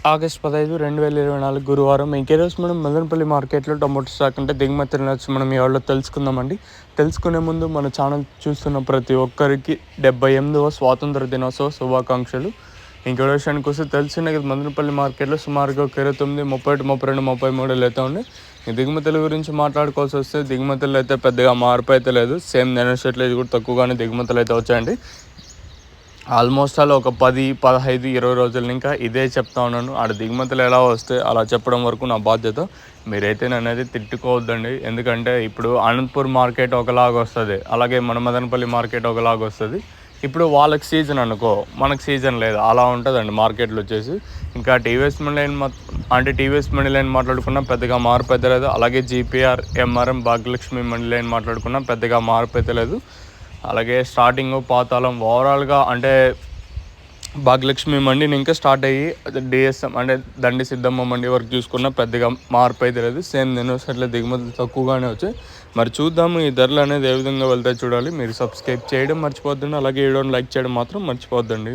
August 15, 2024 గురువారం. ఈరోజు మనం మదనపల్లి మార్కెట్లో టొమాటో స్టాక్ అంటే దిగుమతి వచ్చి మనం ఇవాళ తెలుసుకుందామండి. తెలుసుకునే ముందు మన ఛానల్ చూస్తున్న ప్రతి ఒక్కరికి 78వ స్వాతంత్ర దినోత్సవ శుభాకాంక్షలు. ఇంకో విషయానికి వస్తే తెలిసిన మదనపల్లి మార్కెట్లో సుమారుగా 29, 31, 32, 33 అయితే ఉంది. ఈ దిగుమతుల గురించి మాట్లాడుకోవాల్సి వస్తే దిగుమతులు అయితే పెద్దగా మార్పు అయితే లేదు. సేమ్ నెనోషెట్లో ఇది కూడా తక్కువగానే దిగుమతులు అయితే వచ్చాయండి. ఆల్మోస్ట్ ఆల్ ఒక 10, 15, 20 రోజుల ఇంకా ఇదే చెప్తా ఉన్నాను. ఆడ దిగుమతులు ఎలా వస్తే అలా చెప్పడం వరకు నా బాధ్యత. మీరైతే నన్ను అయితే తిట్టుకోవద్దండి. ఎందుకంటే ఇప్పుడు అనంతపూర్ మార్కెట్ ఒకలాగా వస్తుంది, అలాగే మన మదనపల్లి మార్కెట్ ఒకలాగా వస్తుంది. ఇప్పుడు వాళ్ళకి సీజన్ అనుకో, మనకు సీజన్ లేదు, అలా ఉంటుందండి మార్కెట్లో వచ్చేసి. ఇంకా టీవీఎస్ మండి లైన్ అంటే టీవీఎస్ మండి లైన్ మాట్లాడుకున్నా పెద్దగా మార్పు అయితే లేదు. అలాగే జీపీఆర్, ఎంఆర్ఎం, భాగ్యలక్ష్మి మండి లైన్ మాట్లాడుకున్నా పెద్దగా మార్పు అయితే లేదు. అలాగే స్టార్టింగ్ పాతాళం ఓవరాల్గా అంటే భాగ్యలక్ష్మి మండిని ఇంకా స్టార్ట్ అయ్యి డిఎస్ఎం అంటే దండి సిద్ధమ్మ మండి వరకు చూసుకున్న పెద్దగా మార్పు అయితే లేదు. సేమ్ నేను అట్లా దిగుమతులు తక్కువగానే వచ్చాయి. మరి చూద్దాము ఈ ధరలు అనేది ఏ విధంగా వెళ్తాయి చూడాలి. మీరు సబ్స్క్రైబ్ చేయడం మర్చిపోద్దండి, అలాగే వీడియోని లైక్ చేయడం మాత్రం మర్చిపోద్దండి.